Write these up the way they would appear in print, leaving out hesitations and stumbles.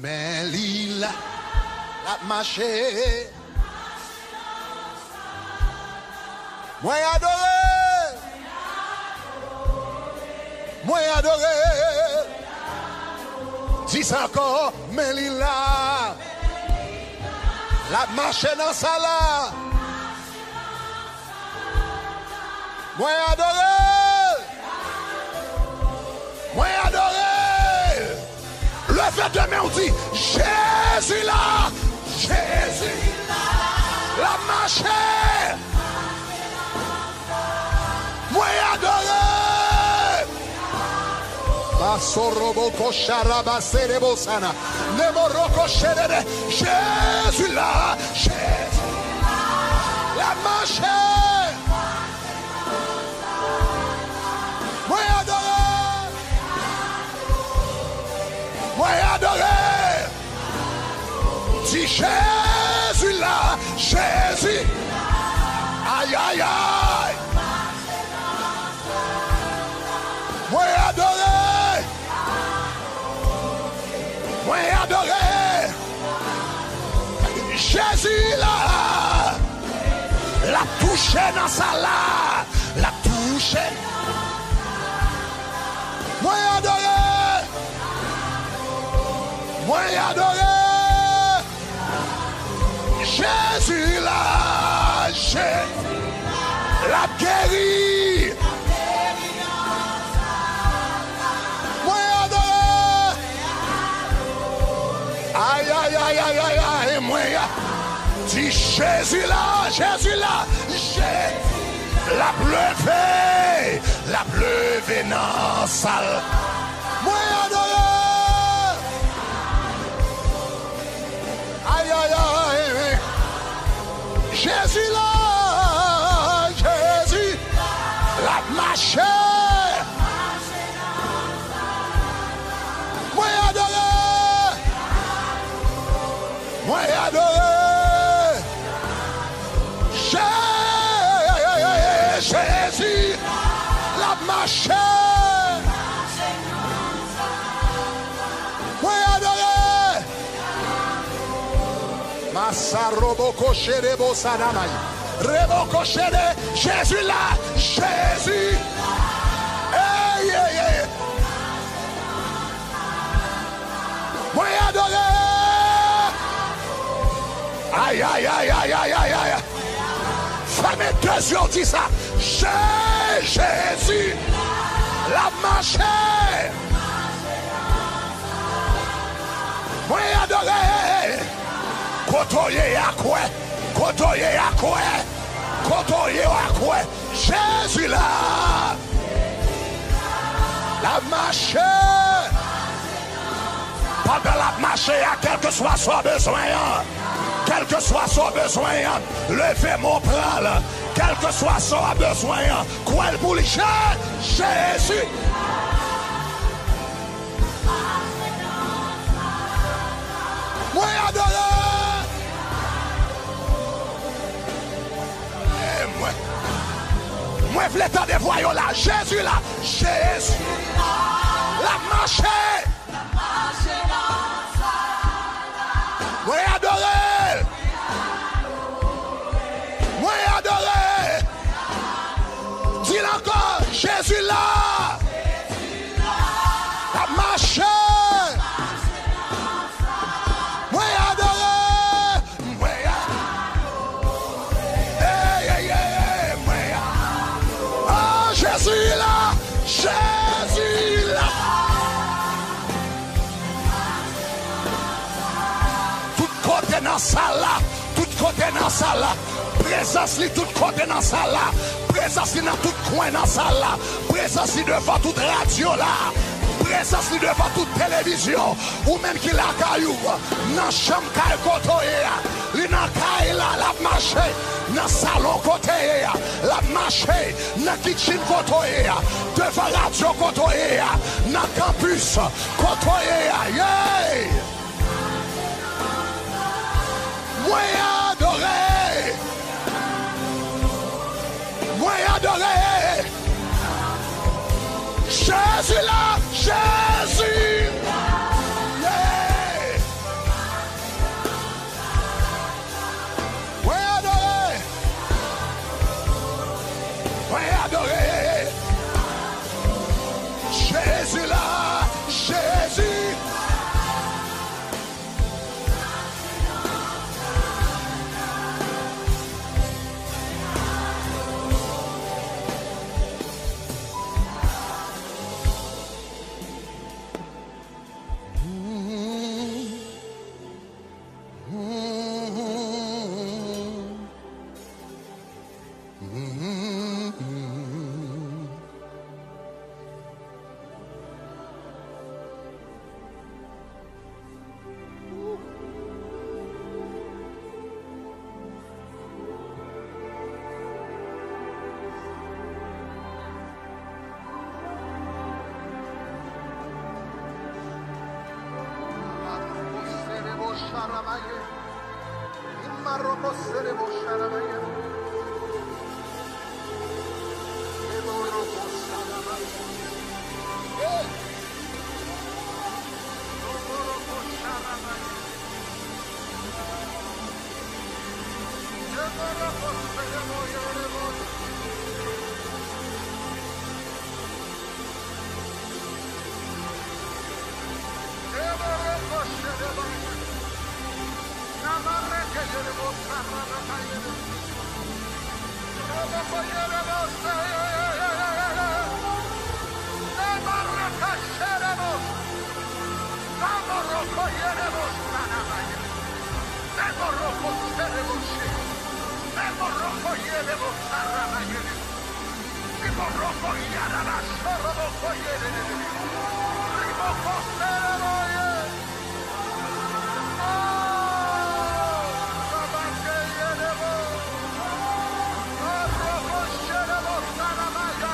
mais il a marché. Moi adoré. Moi adoré. Dis ça encore, mais il a marché dans ça là. Moi adoré. Moi adoré. Le fait de main on dit Jésus là. Jésus la marché. Moi adoré. Basorobo kosharaba serebosana. Nemoroko sherede. Jésus là. Jésus la marché. Moi adoré. Moi adoré. Dis Jésus là. Jésus. Aïe aïe aïe. Moi adoré. Moi adoré. Jésus là. La touche dans sa là. La touche. Moi adoré. Moi adoré. Jésus là. Jésus la guéri. Aïe, aïe, aïe, aïe, aïe, aïe, moi, dis Jésus là, Jésus, la pleuve dans salle. Moi, adoré. Aïe, aïe, aïe, Jésus là, Jésus, la marche. Moi, adoré. Moi adoré. Jésus la marche. Moi adoré. Masarobo koshere bosanamai. Rebo koshere. Jésus là. Jésus. Hey, hey, hey. Moi adoré. Aïe, aïe, aïe, aïe, aïe, aïe, aïe. Fermez deux yeux, dit ça. Jésus, la marche. Moi adoré. Kotoye à quoi? Kotoye à quoi? Kotoye à quoi? Jésus là. La marche. Pendant la marche, quel que soit son besoin. Quel que soit son besoin, levez mon bras, quel que soit son besoin, quoi le bouge, Jésus. Moi adoré. Moi je voulais t'en dévoyer là, Jésus là, Jésus. La marche. Moi adoré. Moi adoré. Dis encore, Jésus là. La marche. Moi adoré. Moi ah, Jésus là. Jésus là. Côté dans ça là, tout côté dans ça là, présence li tout côté dans ça là, présence li dans tout coin dans ça là, présence li devant toute radio là, présence li devant toute télévision, ou même qui la caillou, dans chambre caille côté, li dans caille là, la marche, dans salon côté, la marche, dans kitchen côté, devant radio côté, dans campus côté, yeah! Moi adoré. Moi adoré. Jésus là, Jésus. Yeah. Saramaye. Imaroko serebo Saramaye. Eboroko Saramaye. Eboroko Saramaye. Eboroko serebo Yerebo. Eboroko Saramaye. Namareke Yerebo Saramaye. Eboroko Yerebo Saramaye. Namareke Yerebo. Namaroko Yerebo Saramaye. Namaroko Serebo Saramaye. Namaroko Yerebo Saramaye. Namaroko Yerebo Saramaye. Namaroko Saramaye. Saramaye.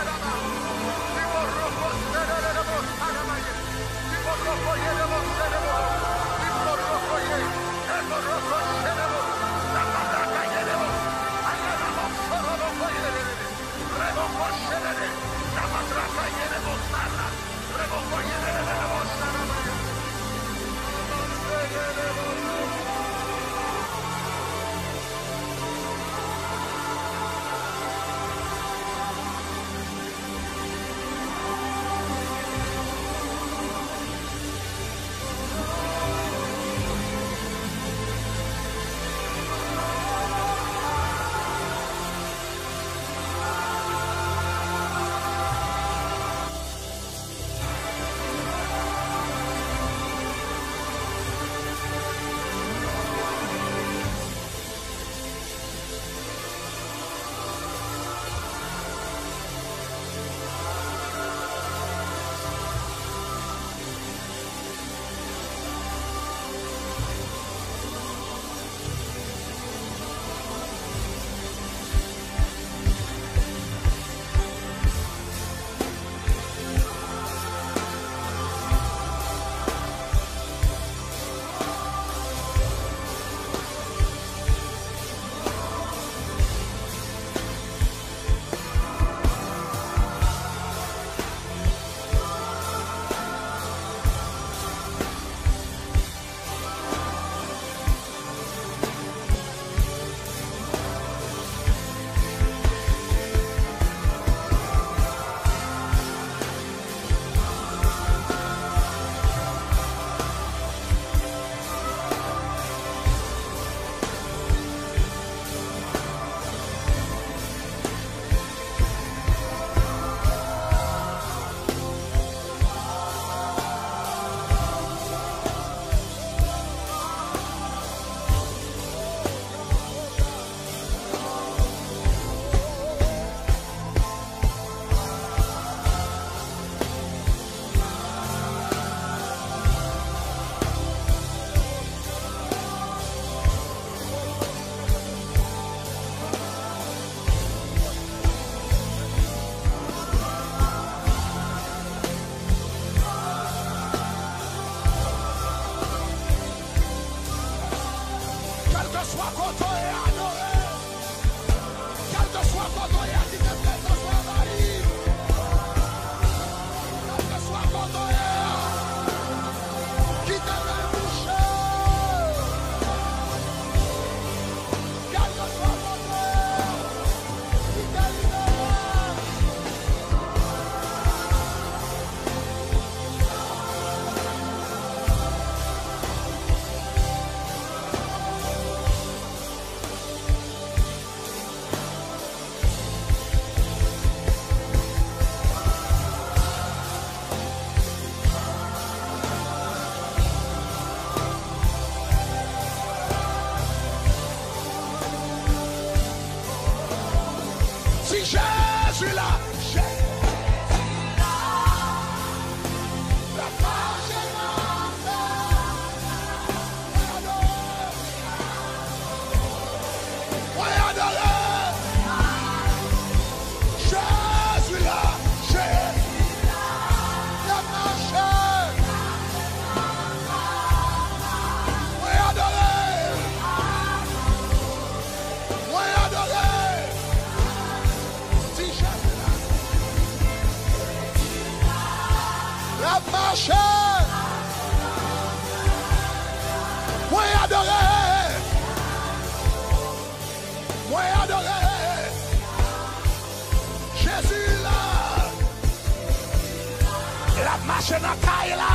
marché dans Kaila.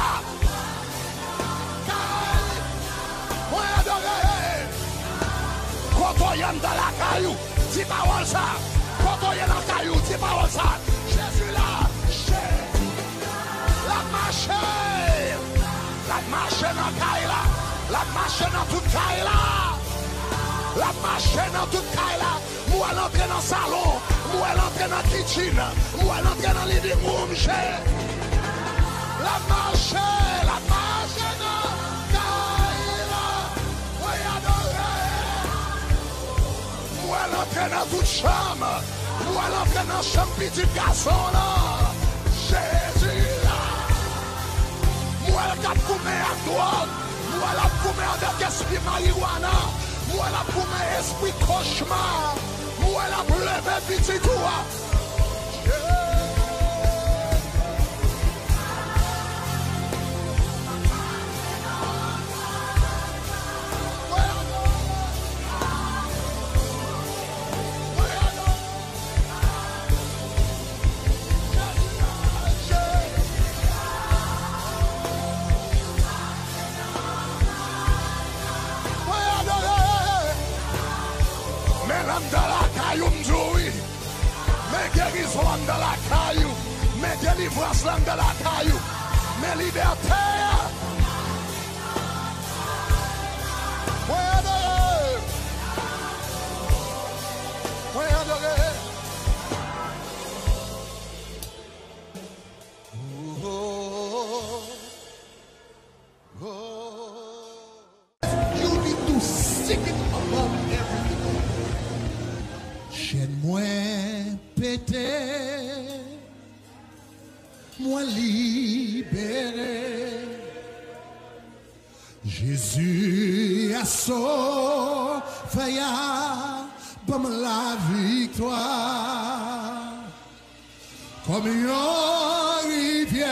Moi adoré. Quand on y est dans la caillou, dis parole ça. Quand on y est dans la caillou, dis parole ça. Jésus là, la marche dans Kaila. La marche dans toute Kaila. La marche dans toute Kaila. Moi l'entrer dans le salon. Moi l'entrer dans la kitchen. Moi l'entrer dans le living room. La marche dans Kaila. Moi adoré. Moi l'entrer dans toute chambre. Moi l'entrer dans la chambre petit garçon là. Jésus là. Moi le cap coupé à droite. Moi la coupé avec esprit marijuana. Moi la coupé esprit cauchemar. Moi la levé petit toi. Dans la caillou, m'joui. Mes guérisons dans la caillou. Mes délivrances dans la caillou. Mes libertés. Oui, adoré. Oui, adoré. You need to stick it above everything. Chaîne moi pété, moi libéré. Jésus a sauvé, comme la victoire, comme une rivière,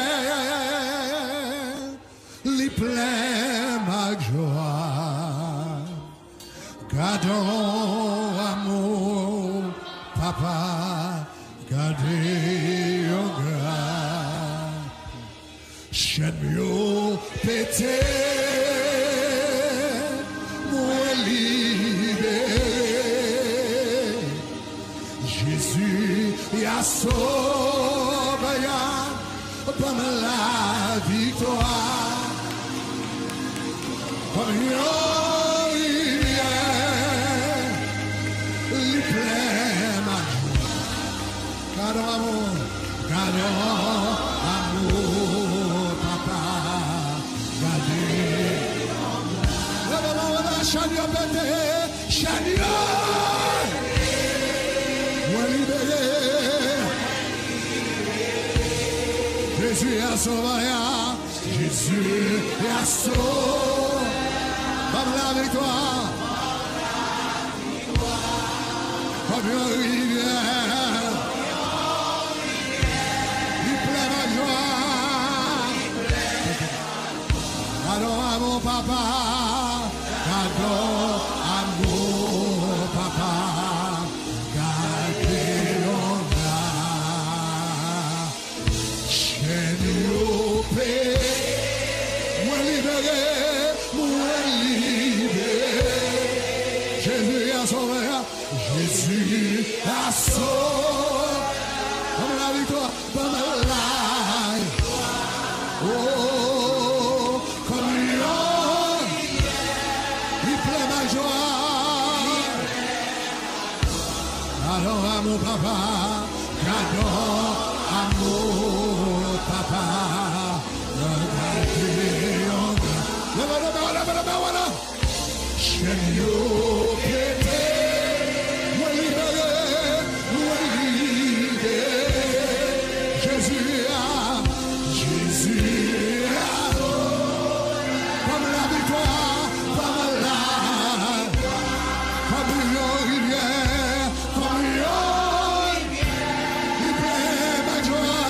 les pleins ma joie, gardons amour. Papa, gardez au gras, chaîne yo pété, moi libéré. Jésus y a sauvé, comme la victoire, comme une rivière, les pleins. Gardons amour, papa, gardez. La chaîne pété, chaîne moi libéré. Jésus a sauvé, Jésus a sauvé, comme la victoire, comme une rivière. Gardons amour, papa. Gardons amour, papa. Gardons là. Chaîne yo pété. Moi libéré, moi libéré. Jésus a sauvé, Jésus a sauvé. Comme la victoire, comme la life. Oh, comme l'homme, il plaît ma joie. Alors à mon papa, gardons amour, papa. Regardez en bas. Voilà. Chaîne yo pété, moi libéré, moi libéré. Jésus a, comme la victoire, comme la, comme une rivière, comme une rivière, il pleut ma joie,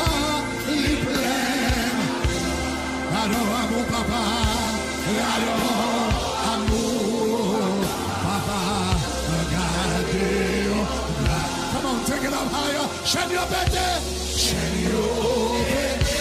il pleut. Alors à mon papa, alors à mon papa, regardez. Come on, take it up higher. Chaîne yo pété, chaîne yo pété.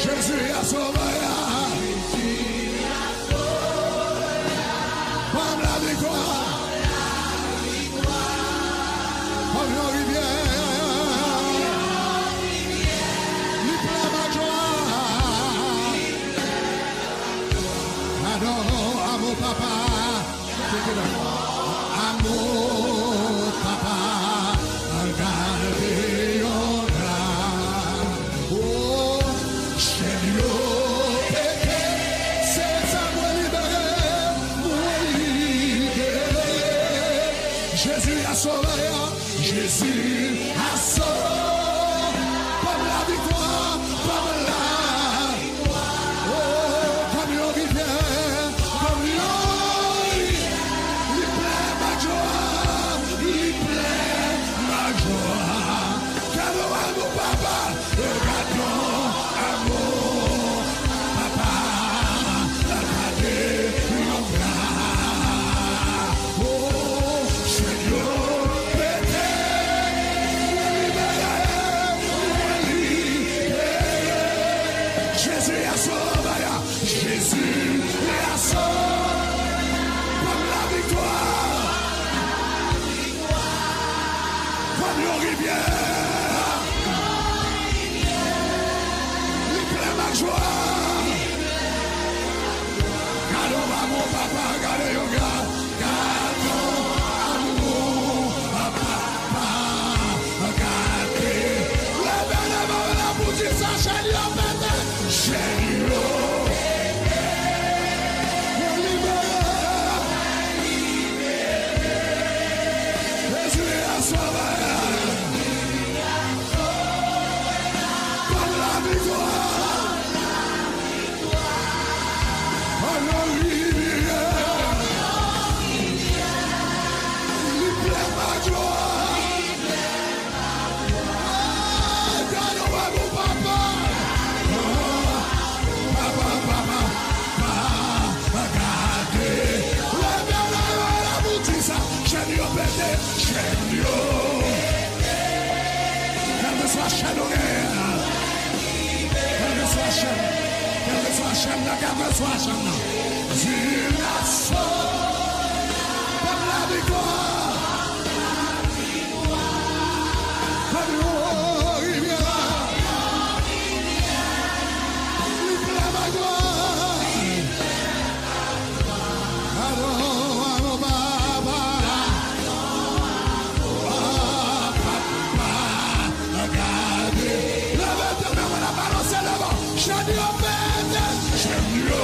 Jésus a sauvé. Comme la victoire. Comme la rivière. Il pleut ma joie. Adore à mon papa. Amour, papa, regardez au drap. Oh, Seigneur, péché, c'est ça, moi libéré. Jésus a sauvé, Jésus a sauvé. Comme la victoire, comme la victoire. Oh, comme une rivière, comme une J'aime mieux.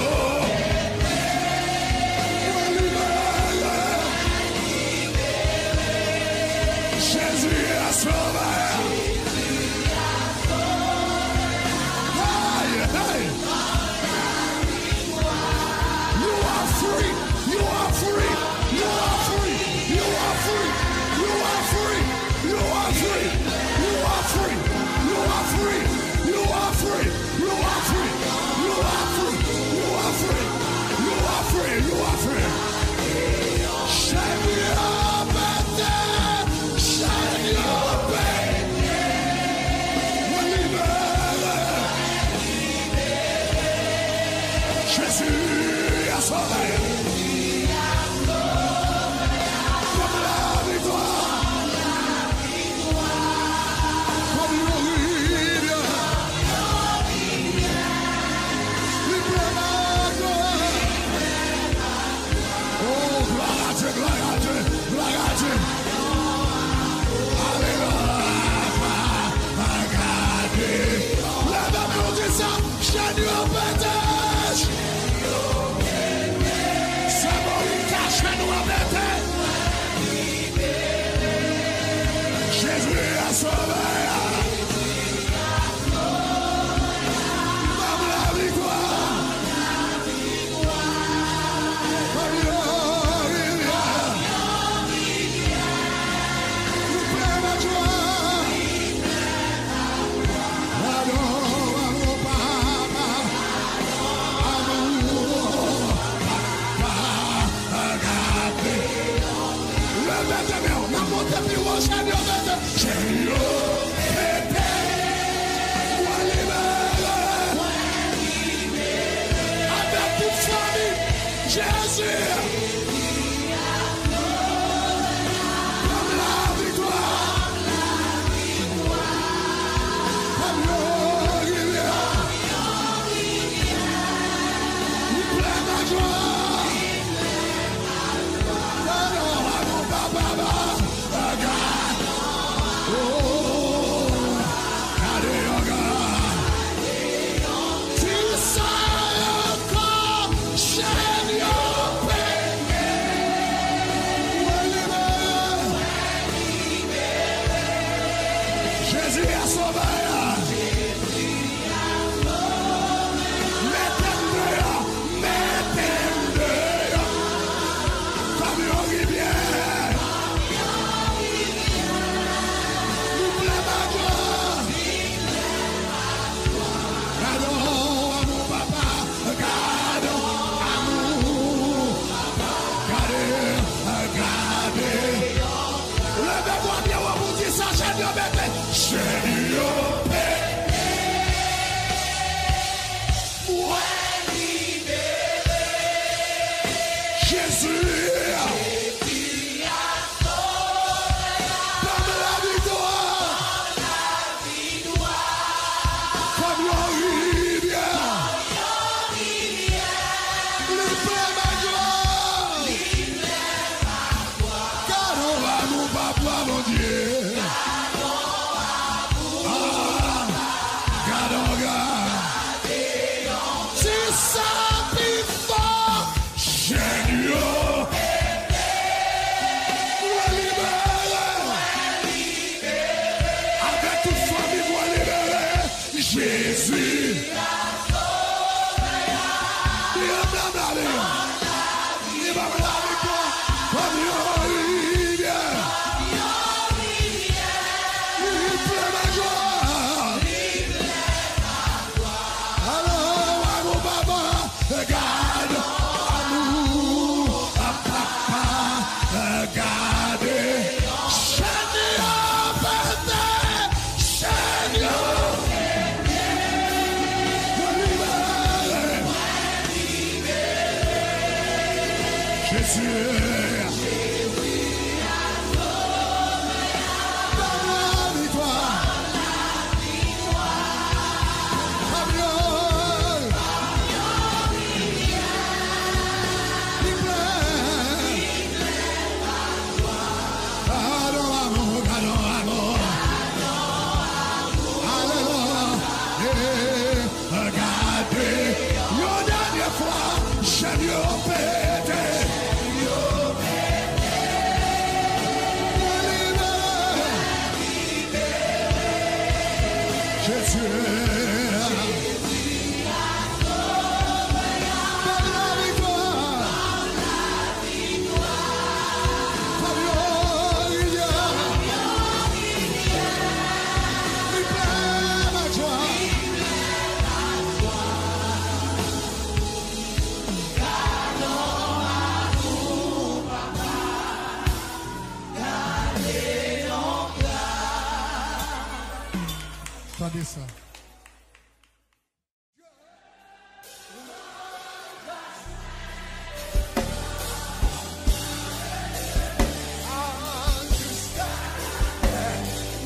Attendez ça.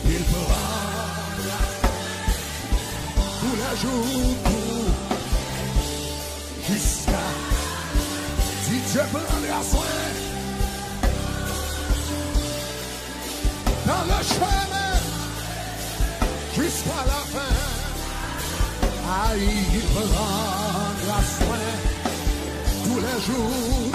Il fera tous les jours jusqu'à si Dieu prendra soin dans le chemin jusqu'à la fin. Ah, il prendra soin tous les jours,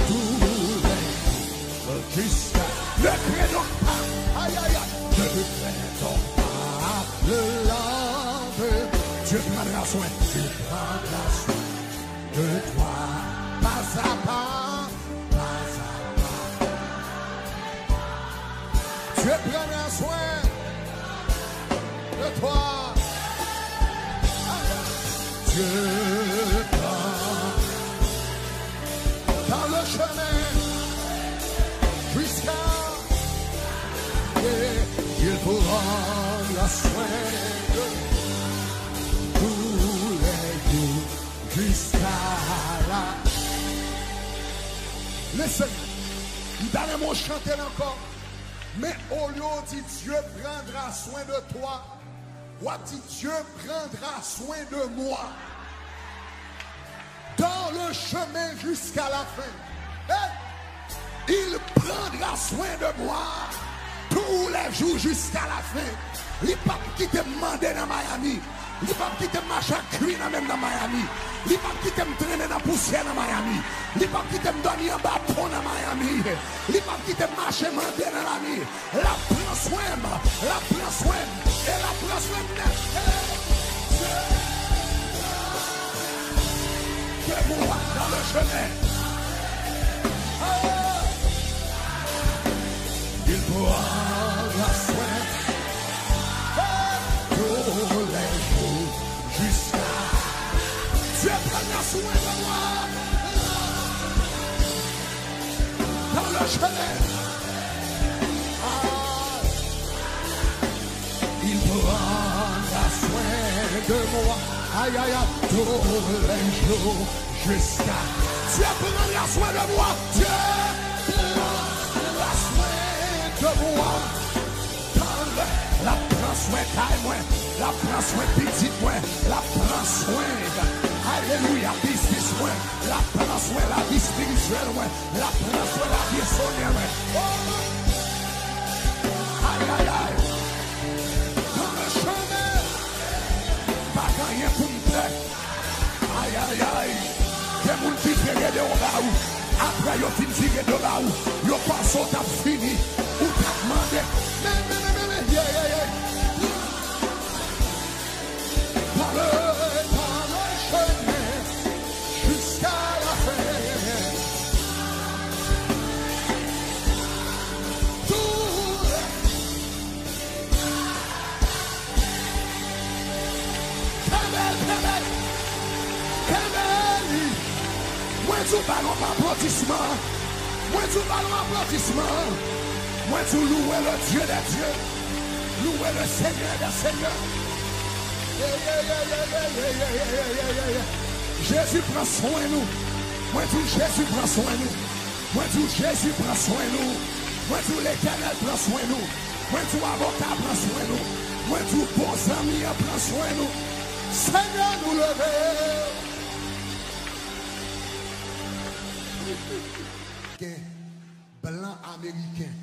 jusqu'à ne crains donc pas. Aïe, aïe, aïe. Ne crains donc pas le lendemain. Dieu prendra soin. Dieu prendra soin de toi. Pas à pas, pas à pas. Dieu prendra soin de toi. Dieu prend dans le chemin jusqu'à prendra soin de tous les jours jusqu'à la. Listen, il allait mon chanter encore. Mais au lieu dit Dieu prendra soin de toi, ou dit Dieu prendra soin de moi. Dans le chemin jusqu'à la fin. Hey! Il prendra soin de moi tous les jours jusqu'à la fin. Il ne va pas quitter demander dans Miami. Il ne va pas quitter marcher à cuire même dans Miami. Il ne va pas quitter me traîner dans la poussière dans Miami. Il ne va pas quitter me dormir en bas pont dans Miami. Il ne va pas quitter marcher mander dans la nuit. La prend soin, la prend soin. Et la prend soin de moi dans le chemin. Il prendra soin tous les jours jusqu'à. Dieu prendra soin de moi dans le chemin. Il prendra soin de moi. Aïe aïe aïe, tous les jours jusqu'à. Dieu prendra soin de moi. Dieu prendra soin de moi. La prend soin de moi, la prend soin petit moi, la prend soin. Alléluia, business moi, la prend soin la vie spirituelle moi, la prend soin la vie sonore moi. Aïe aïe aïe. Dans le chemin, pas rien pour me faire. Aïe aïe aïe. Que mon petit frère de là où, après il fin tiré de là où, il passe au tap fini, ou tap demandé. Yeah, yeah, yeah. Dans le chemin jusqu'à la fin. Tout. Moi tu ballon applaudissement. Moi tu ballon applaudissement. Moi tu louer le Dieu des dieux. Louer le Seigneur des seigneurs. Jésus prend soin de nous. Moi tout Jésus prend soin de nous. Moi tout Jésus prend soin de nous. Moi tout l'Éternel prend soin de nous. Moi tout avocat prend soin de nous. Moi tout bon ami prend soin de nous. Seigneur nous lever. Blanc américain.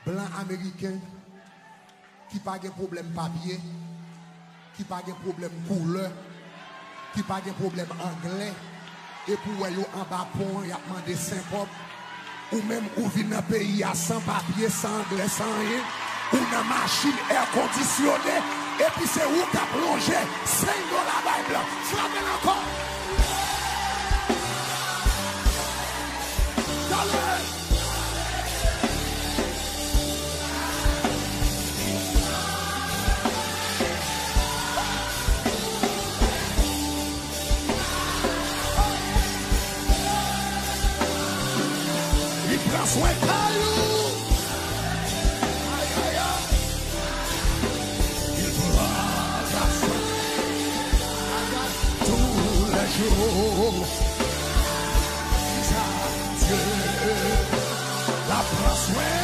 Blanc américain. Qui pas de problème papier, qui pas de problème couleur, qui pas de problème anglais, et pour vous en bas pont, il a demandé 5 pop, ou même ou vient dans le pays sans papier, sans anglais, sans rien, ou dans la machine air conditionnée, et puis c'est où qui a plongé, $5 Bible, frappez encore. Soin de nous. Aïe aïe aïe. Il prendra soin tous les jours. Dieu la prend soin.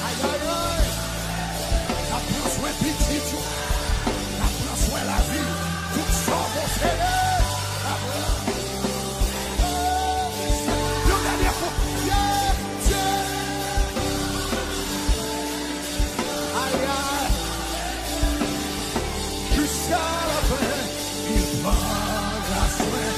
Aïe aïe aïe. La prend soin petit. La prend soin la vie. Tout ça mon Seigneur. La prend. Le dernier fois. Jusqu'à la fin, il prendra soin.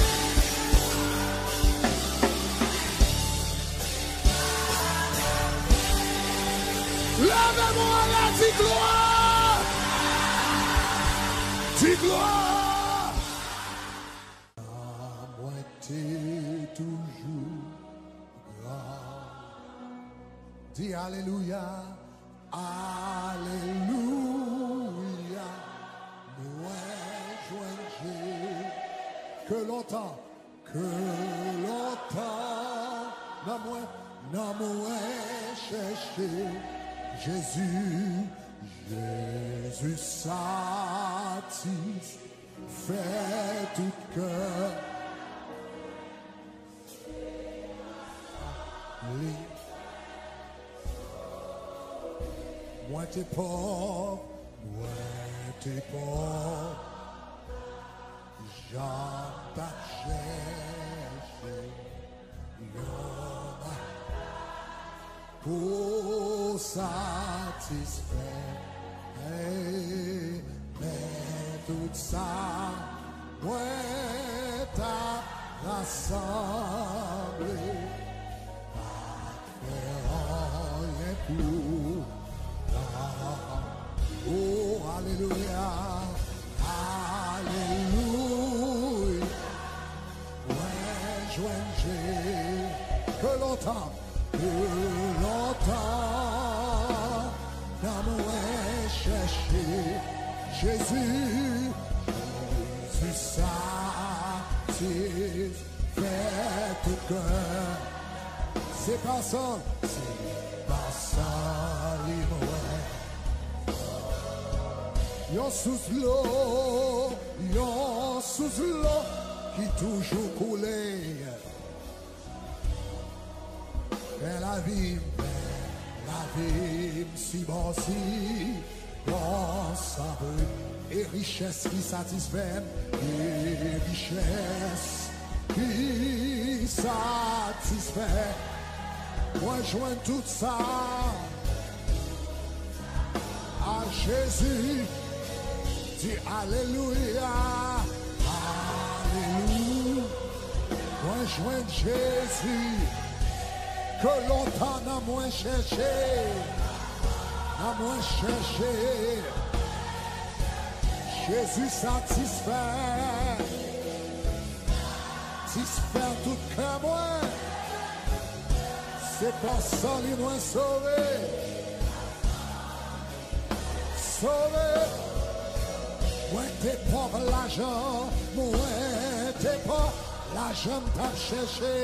Lève-moi la dit gloire. Dis gloire. À moitié toujours grand. Dis alléluia. Alléluia. Que longtemps, n'a moins cherché Jésus Jésus satisfait tout cœur. Moi t'es pauvre, j'en t'ai cherché, pour satisfaire, mais tout ça, moi t'as rassemblé, pas faire rien pour. Oh, alléluia, alléluia. Ouais, que longtemps, dans moi chercher Jésus, Jésus satisfait tout cœur. C'est pas ça, l'imoué. Yon sous l'eau qui toujours coulait. Et la vie si bon ça veut. Et richesse qui satisfait, et richesse qui satisfait. Moi joins tout ça à Jésus. Dis alléluia, alléluia. Moi joins Jésus, que longtemps n'a moins cherché, Jésus satisfait tout cœur moi. C'est pas ça lui moins sauvé. Moi t'es pas l'argent, moi t'es pas l'argent t'as cherché.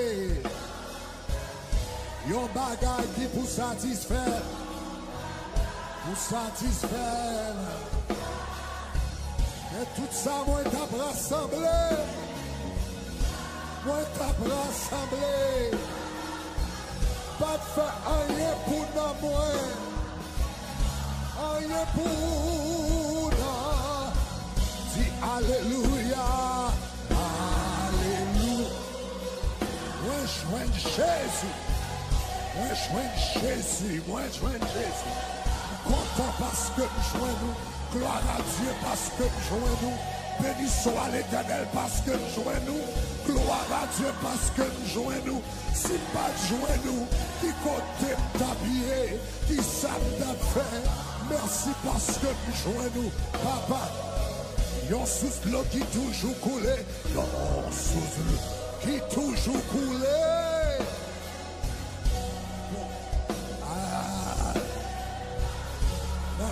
Yon bagay qui pour satisfaire. Et tout ça moi t'as rassemblé. Pas de faire rien pour nous moi. Rien pour nous. Dis alléluia, alléluia. Moi je joins Jésus. Content parce que nous joignons. Gloire à Dieu parce que nous joignons. Béni soit l'Éternel parce que nous joignons. Gloire à Dieu parce que nous joignons. Si pas de joignons, qui côté t'habiller, qui savent faire. Merci parce que nous joignons. Papa, yon sous l'eau qui toujours coulé. Yon sous l'eau qui toujours coulé.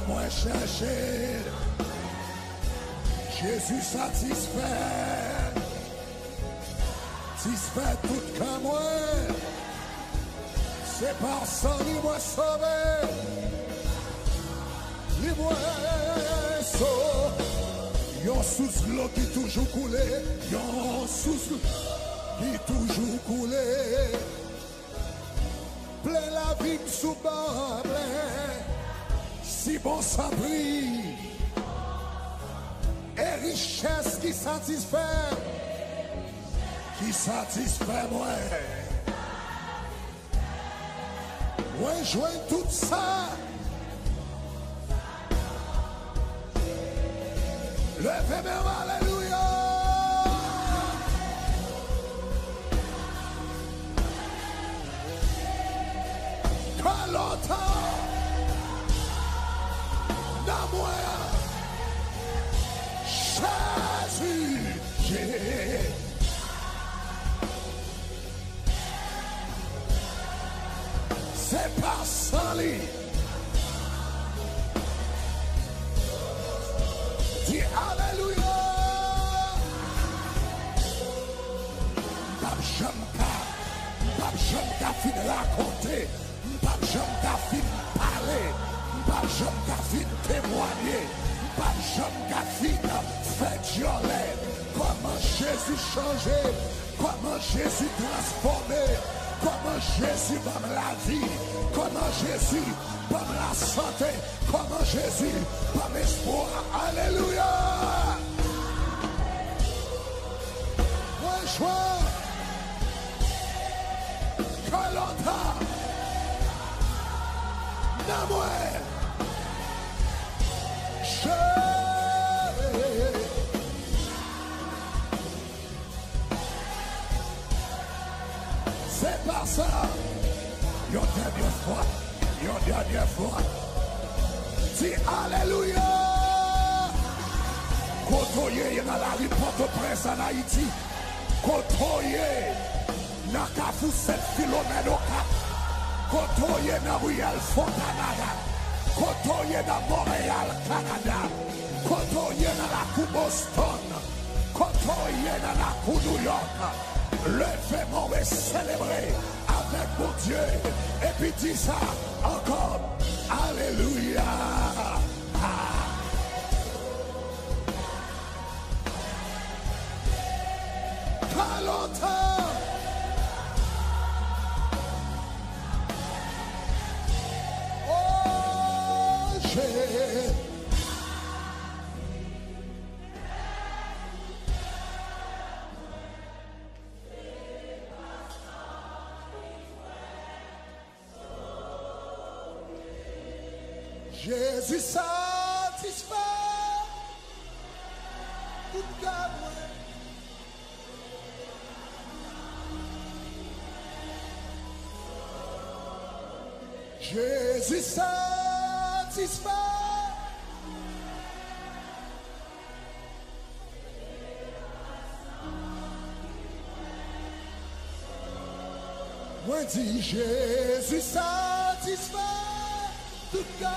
Moi chercher Jésus satisfait tout comme moi. C'est par ça qu'il m'a sauvé, il m'a sauvé. Yon sous l'eau qui toujours coulé, yon sous l'eau qui toujours coulé. Plein la vie sous bas, si bon ça brille, et richesse qui satisfait moi. Ouais, joins tout ça. Levez-moi, alléluia. Quand longtemps Jésus, c'est pas sans lui. Dis alléluia. Pape Jean t'a fini raconter, Pape Jean t'a fini parler. pas jamais gaffe témoigner, pas jamais gaffe fait violer. Comment Jésus changeait, comment Jésus transformé, comment Jésus donne la vie, comment Jésus donne la santé, comment Jésus donne l'espoir. Alléluia. Moi, Kalanta, Namoué, c'est pas ça. Une dernière fois. Dis Alléluia. Kotoye dans la rue Port-au-Prince en Haïti. Kotoye dans Kafou 7 km au cap. Kotoye dans Ruelle Fontanara. Kotoye dans Montréal, Canada. Kotoye dans la Coupe Boston. Kotoye dans la Coupe New York. Levez-moi et célébrez avec mon Dieu. Et puis dis ça encore. Alléluia. Kalanta. Oh, j'ai. Jésus satisfait toute gamme. Jésus satisfait. Moi dis Jésus satisfait toute gamme.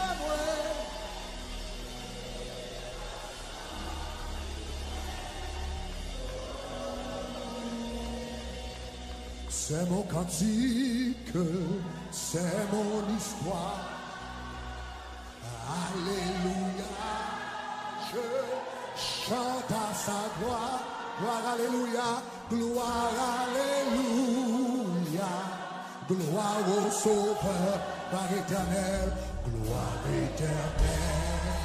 C'est mon cantique, c'est mon histoire. Alléluia, je chante à sa gloire. Gloire, alléluia, gloire, alléluia. Gloire au Sauveur, par éternel, gloire éternelle.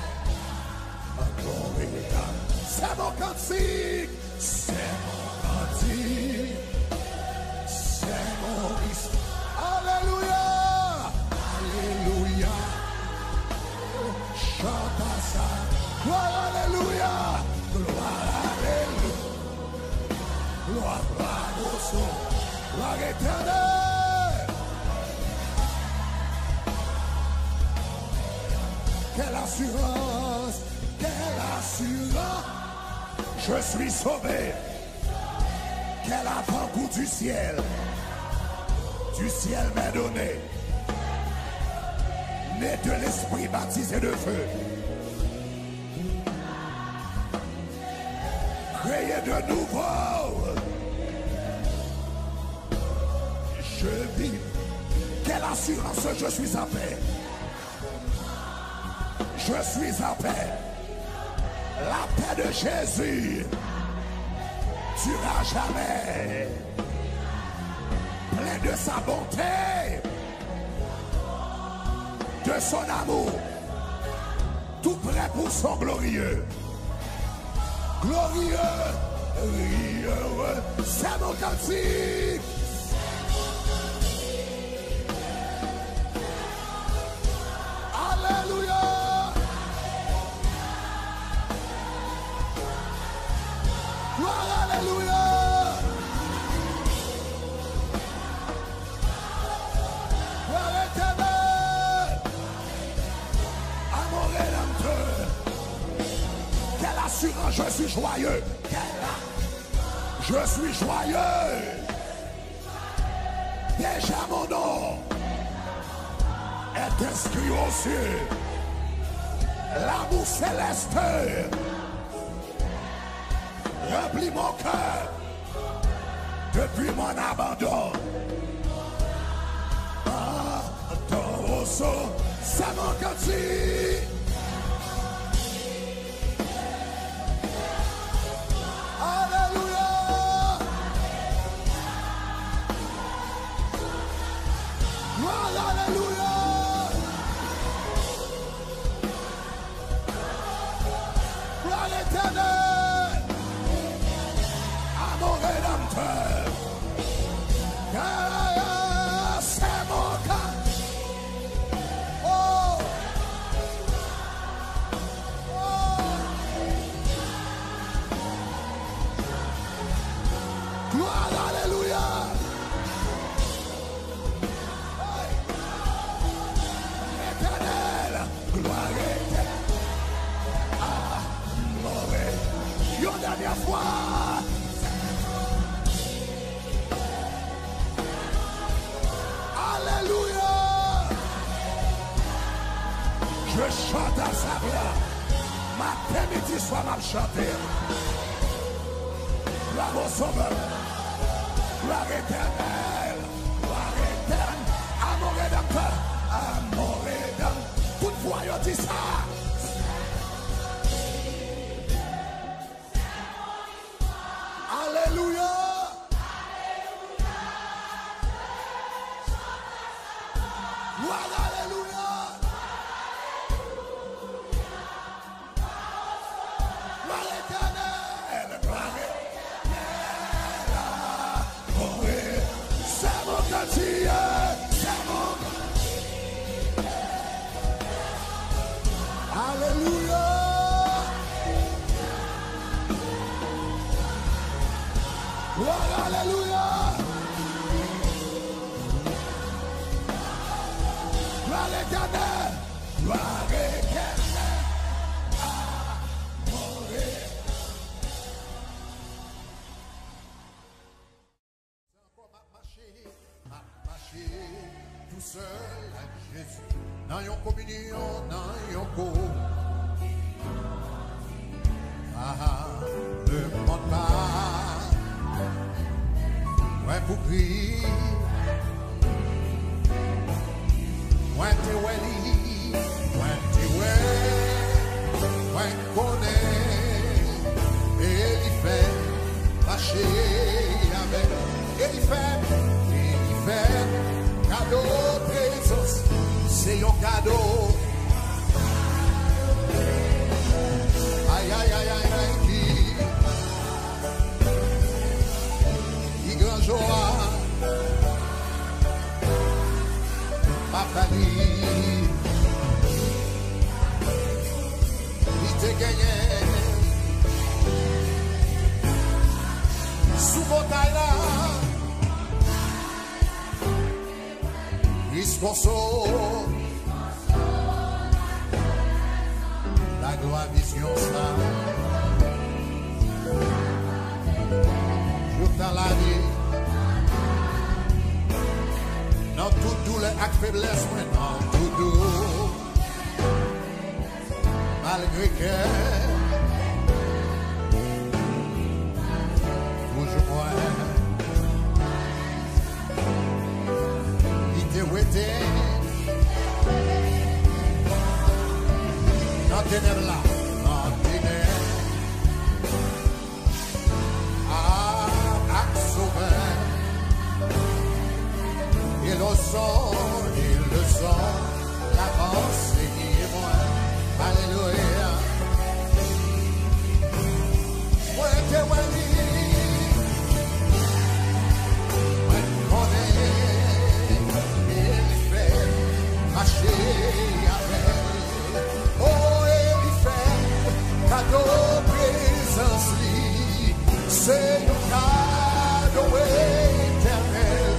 Gloire éternelle. C'est mon cantique, c'est mon cantique. C'est mon histoire. Alléluia. Alléluia. Chante à ça. Gloire, alléluia. Gloire, alléluia. Gloire, gloire au Sauveur. Gloire éternelle. Quelle assurance. Quelle assurance. Je suis sauvé. Quel avant-goût du ciel m'est donné, né de l'esprit baptisé de feu, créé de nouveau. Je vis. Quelle assurance, je suis en paix. Je suis en paix. La paix de Jésus durera jamais. Plein de sa bonté, de son amour, tout prêt pour son glorieux. Glorieux, glorieux, c'est mon cantique. Alléluia. Gloire, alléluia. Gloire éternelle. À mon Rédempteur. Quelle assurance, je suis joyeux. Je suis joyeux. Déjà mon nom est inscrit aux cieux. L'amour céleste remplit mon cœur depuis mon abandon. C'est mon cantique. Alléluia. Gloire, alléluia. Gloire l'éternel à mon Rédempteur. C'est mon cas. Oh. Oh. Gloire, alléluia. L'éternel, gloire éternelle. Une dernière fois. Alléluia. Je chante à sa gloire. Matin, midi, soir, m'a chanté. Gloire au Sauveur. Gloire éternelle. Gloire éternelle. À mon Rédempteur. À mon Rédempteur. Toutefois, il dit ça. Alléluia. Gloire, alléluia. Gloire éternelle. Gloire éternelle. Oh oui. C'est mon quartier. C'est mon. Alléluia. Gloire, alléluia. Gloire l'éternel. Gloire éternelle. C'est encore marcher tout seul avec Jésus. Dans une communion, dans une co. Ne monte pas. Ouais, pour crier. Ouais, t'es weli. Ouais, t'es ouais. Ouais, connaît. Et il fait marcher avec. Et il fait cadeau, présence. C'est un cadeau. Aïe, aïe, aïe, aïe, aïe. Joie, ma famille, il te gagné sous bataille là, il se console, la gloire vision ça, je dans la vie. Dans toute douleur et faiblesse, dans tout doux, malgré que toujours moi, il te ouété dans tes nerfs là, dans tes nerfs, à sauver. Et le son, la pensée qui est moi. Alléluia. Moi, t'es wali. Moi, connais. Il fait marcher avec. Oh, il fait cadeau, présence. C'est un cadeau éternel.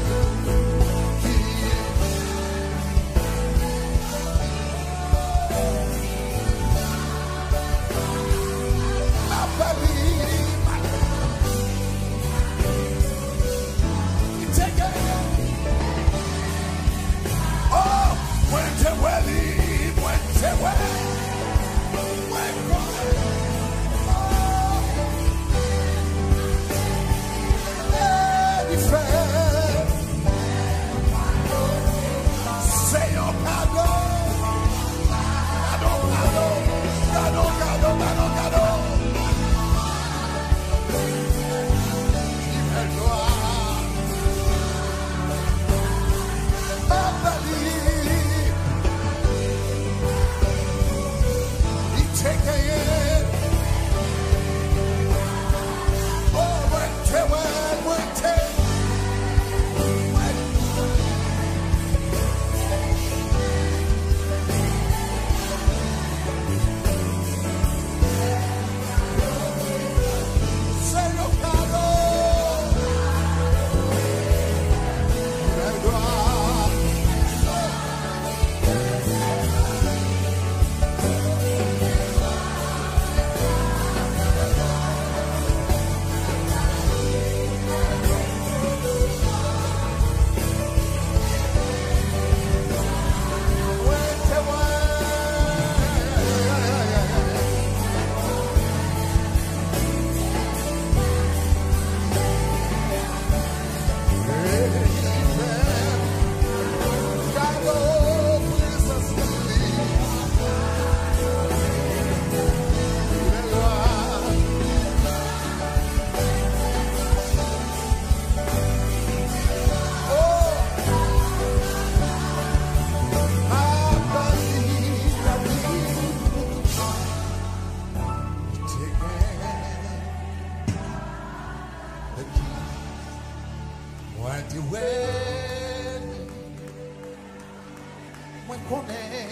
Moi connais.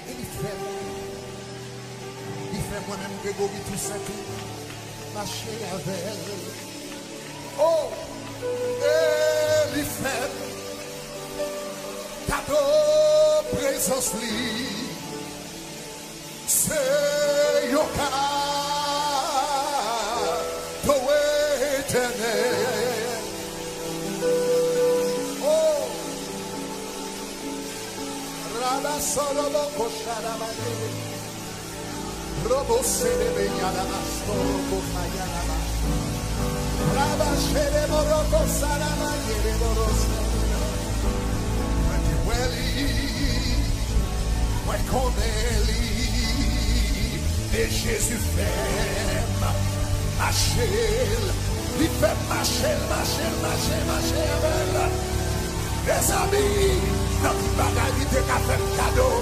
Il fait moi-même Grégory tout simple. Marcher avec elle. Oh, il fait cadeau présence li. C'est yoka to éternel. Oh, Rada solo koshara mane. Robo sede benyana mastoro kofayana ma. Raba shere moroko sarama yere morose. Weli, moi connais et Jésus fait marcher, il fait marcher avec les amis, notre bagage de café cadeau.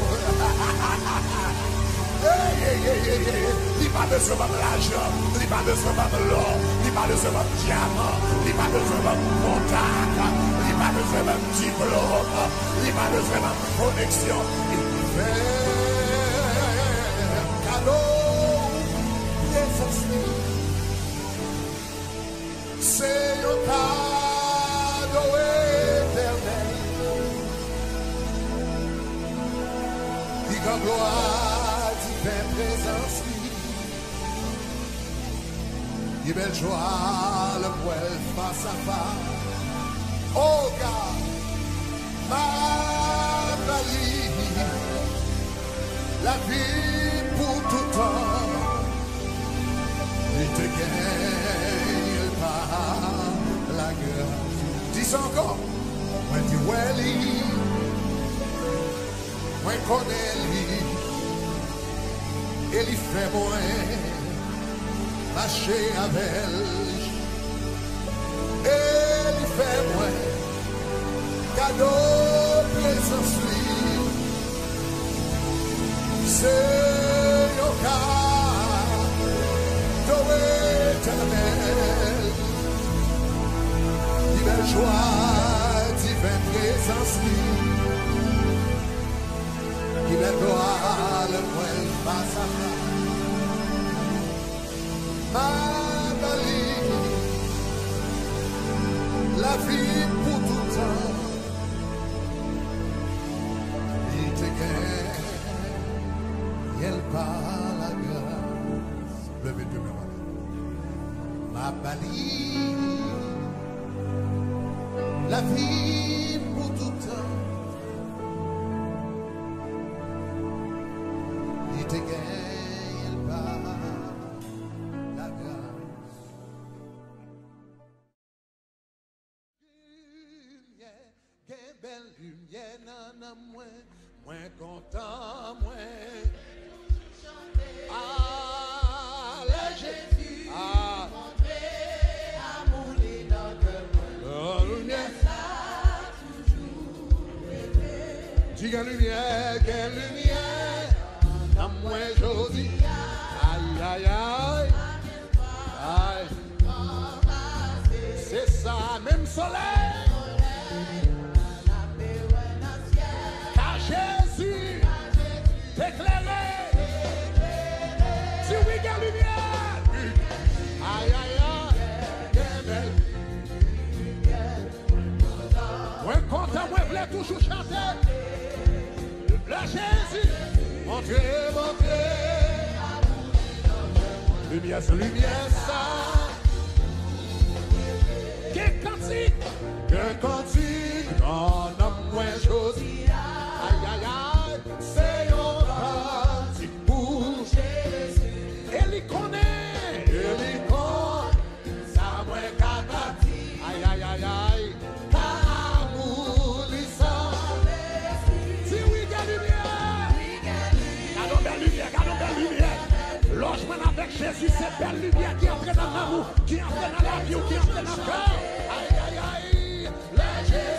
Il pas besoin de l'argent, il pas besoin de l'or, il pas besoin de diamant, il pas besoin de contact, il pas besoin de diplôme, il pas besoin de connexion. Il fait cadeau. C'est le cadeau éternel. Il a gloire, il fait présence. Il belle joie, le poil face à face. Oh God, ma valise, la vie pour tout temps. Il te gagne par la grâce. Dis encore, moi tu vois lui, moi connais lui, et il fait moi marcher avec elle, et il fait moi cadeau présence lui, c'est au cas. Éternel, divine joie, divine présence, divine gloire, le point face à face. Magali, la vie pour tout temps, il te gagne, elle par la grâce. Levez deux mains. Ma valise, la vie pour tout temps, il te gagne par la grâce. Lumière, quelle belle lumière, non, moins content, moins. Ah, la Jésus. Ah. Quelle lumière, à moi aujourd'hui. Aïe, aïe, aïe. Aïe. C'est ça, même soleil. Car Jésus t'éclairer. Si oui, quelle lumière. Aïe, aïe, aïe. Moi, content, moi, je voulais toujours chanter. La Jésus, montrez, lumière, lumière, ça. Quel cantique, non, non, moins chose. Aïe, aïe, aïe, c'est un cantique pour Jésus. Elle y connaît, ça moins qu'à bâtir. Aïe, aïe, aïe, aïe. Logement avec Jésus, c'est belle lumière qui entre dans l'amour, qui entre dans la vie, qui entre dans le cœur. Aïe, aïe, aïe, la Jésus.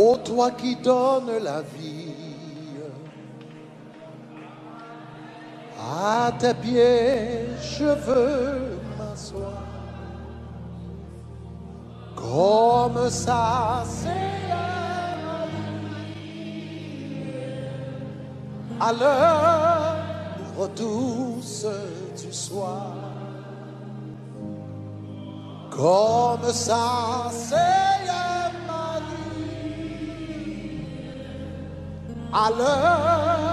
Ô toi qui donnes la vie, à tes pieds, je veux m'asseoir. Comme ça, c'est à l'heure douce du soir. Comme ça, c'est à l'heure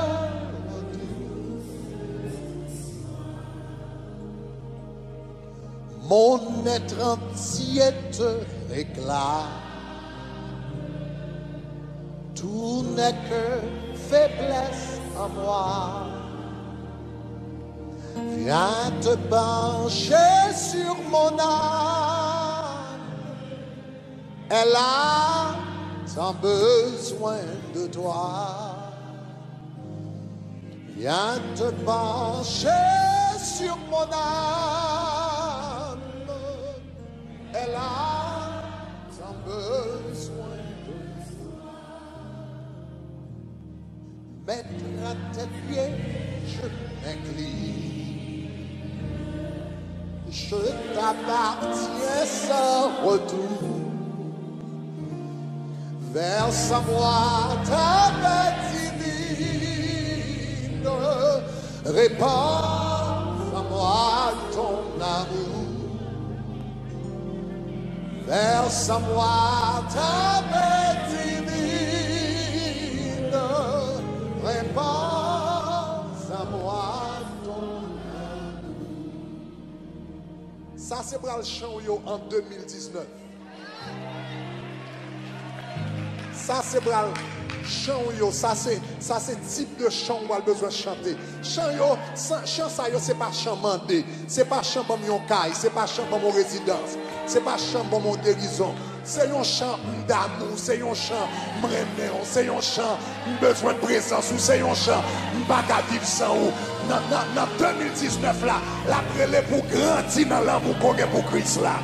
mon être entier te réclame. Tout n'est que faiblesse en moi. Viens te pencher sur mon âme. Elle a tant besoin de toi. Viens te pencher sur mon âme. Elle a tant besoin de toi. Mettre à tes pieds, je m'incline. Je t'appartiens sans retour. Verse à moi ta paix divine. Répands à moi ton amour. Verse à moi ta paix divine. Répands à moi ton amour. Ça, c'est pour le chant en 2019. Ça, c'est pour le chant, ça, c'est type de chant où on a besoin de chanter. Chant, ça, c'est pas chant mandé. C'est pas chant pour mon caille. C'est pas chant pour mon résidence. C'est pas chant pour mon guérison. C'est un chant d'amour. C'est un chant m'aimer. C'est un chant besoin de présence. Ou c'est un chant m'baga vivre sans ou. Dans 2019 là, la prélève pour grandir dans l'amour qu'on a pour Christ là.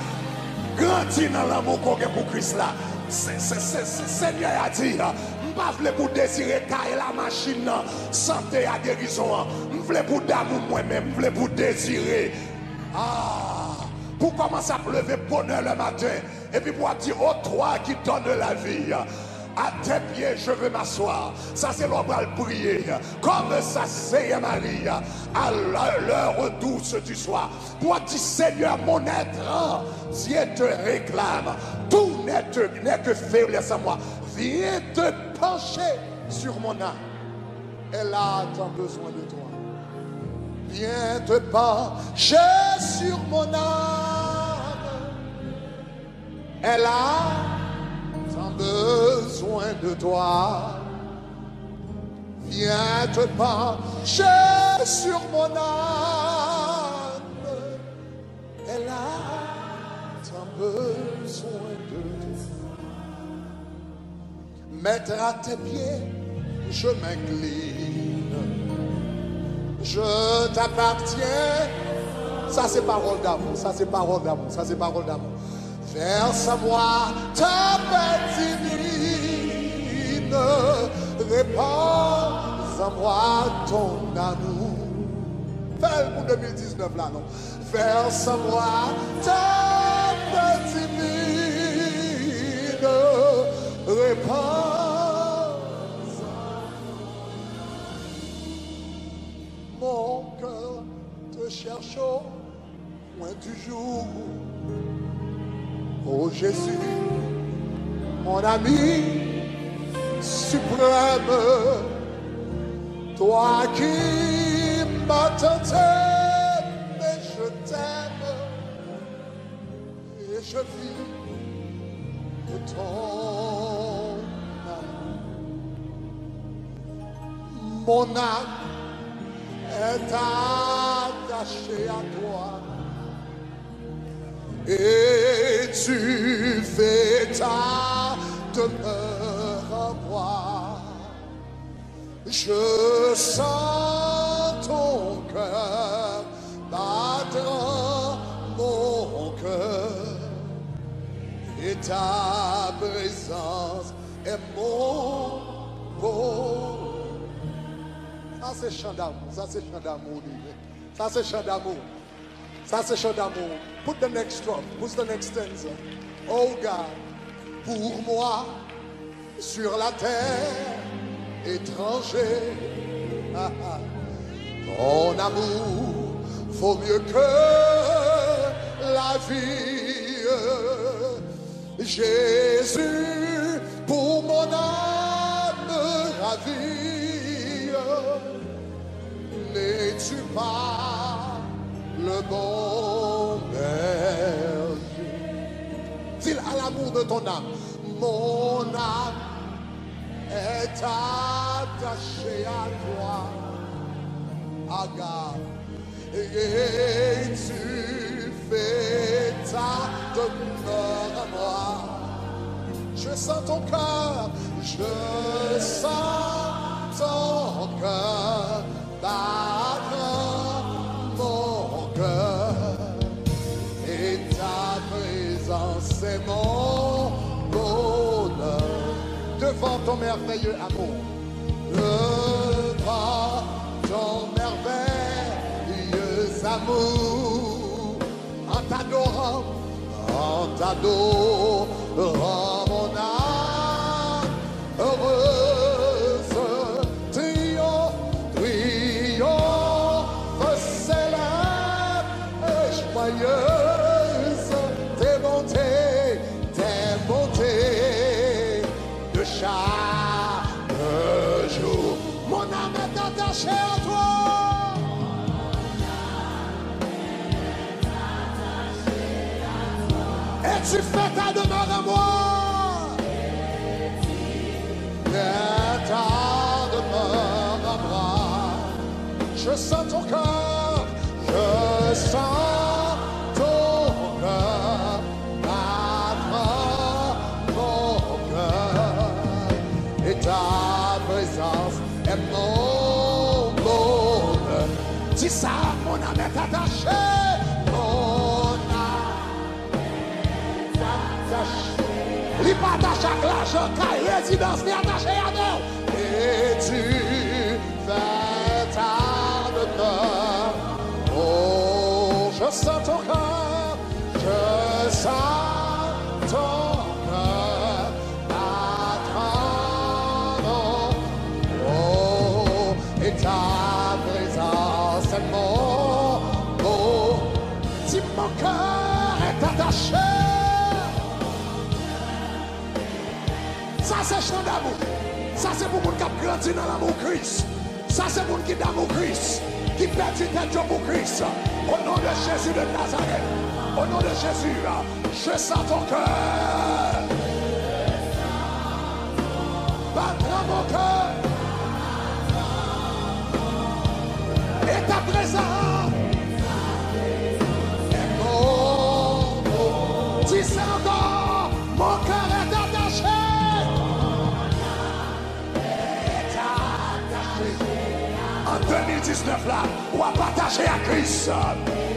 Grandir dans l'amour qu'on a pour Christ là. Seigneur a dit, je ne voulais pas désirer tailler la machine, santé à guérison. Je voulais pour d'amour moi-même, je voulais pour désirer. Pour commencer à lever bonheur le matin. Et puis pour dire, oh toi qui donnes la vie. À tes pieds, je veux m'asseoir. Ça, c'est l'homme à le prier. Comme ça, c'est Marie. À l'heure douce du soir. Pour dire, Seigneur, mon être, Dieu te réclame. Tout n'est que faiblesse à moi. Viens te pencher sur mon âme. Elle a tant besoin de toi. Viens te pencher sur mon âme. Elle a tant besoin de toi. Viens te pencher sur mon âme. Elle a tant besoin de toi. Mettre à tes pieds, je m'incline. Je t'appartiens. Ça c'est parole d'amour. Ça c'est parole d'amour. Ça c'est parole d'amour. Verse à moi ta paix divine. Répands à moi ton amour. Fais-le pour 2019 là, non? Verse à moi ta paix divine. Répands. Mon cœur te cherche au loin du jour. Oh Jésus, mon ami suprême, toi qui m'as tenté, mais je t'aime et je vis de ton amour. Mon âme est attachée à toi. Et tu fais ta demeure en moi. Je sens ton cœur battre en mon cœur. Et ta présence est mon beau. Ça c'est chant d'amour, ça c'est chant d'amour. Ça c'est chant d'amour. Ça c'est chant d'amour. Put the next strophe. Put the next stanza. Oh God, pour moi, sur la terre, étranger, ton amour vaut mieux que la vie. Jésus, pour mon âme ravie, n'es-tu pas le bon berger? Dis à l'amour de ton âme, mon âme est attachée à toi, Agar, et tu fais ta demeure à moi. Je sens ton cœur, je sens ton cœur battre mon cœur, et ta présence c'est mon bonheur. Devant ton merveilleux amour, devant ton merveilleux amour, en t'adorant, mon âme heureuse triomphe célèbre et joyeuse. Tes bontés de chaque jour. Mon âme est attachée à toi. Et tu fais ta demeure à moi. Et ta demeure à moi. Je sens ton cœur. Je sens ton cœur battre mon cœur. Et ta présence est mon bonheur. Dis ça, mon âme est attachée. Il pas attaché à l'argent, car résidence est attachée à nous. Et tu fais ta demeure. Oh, je sens ton cœur, je sens ton cœur battre. Oh, et ta présence est mon beau. Si mon cœur est attaché. Ça c'est chant d'amour. Ça c'est pour moun qui a grandi dans l'amour Christ. Ça c'est pour moun qui est d'amour Christ. Qui perdit tête pour Christ. Au nom de Jésus de Nazareth. Au nom de Jésus. Je sens ton cœur. Battre mon cœur. Et ta présence. Et mon. Dis ça encore. Mon cœur est attaché. En 2019 là, on va partager à Christ,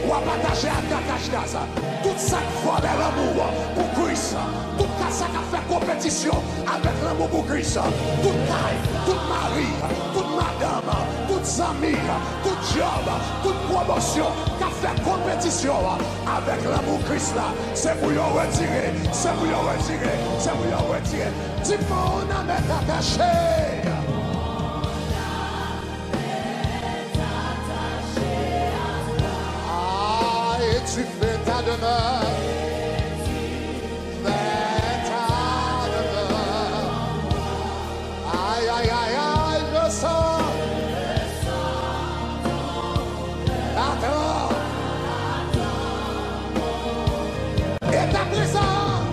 on va partager à Kakashkas, tout ça qui voit l'amour pour Christ, tout ça qui fait compétition avec l'amour pour Christ, tout taille, toute mari, toute madame, toute amis, tout job, toute promotion qui fait compétition avec l'amour Christ là, c'est pour y retirer, c'est pour y retirer, c'est pour y retirer. Dis-moi, on a met attaché. Tu fais ta demeure. Fais ta demeure. Aïe, aïe, aïe, aïe, je sens. Attends. Et ta présence.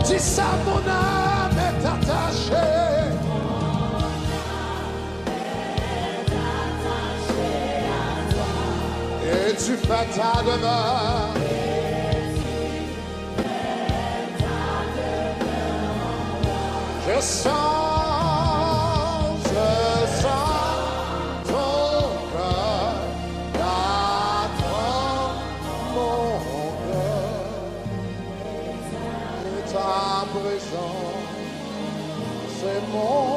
Dis ça, mon âme est attachée. Et tu fais ta demeure. Je sens ton cœur battre mon cœur. Et ta présence, c'est mon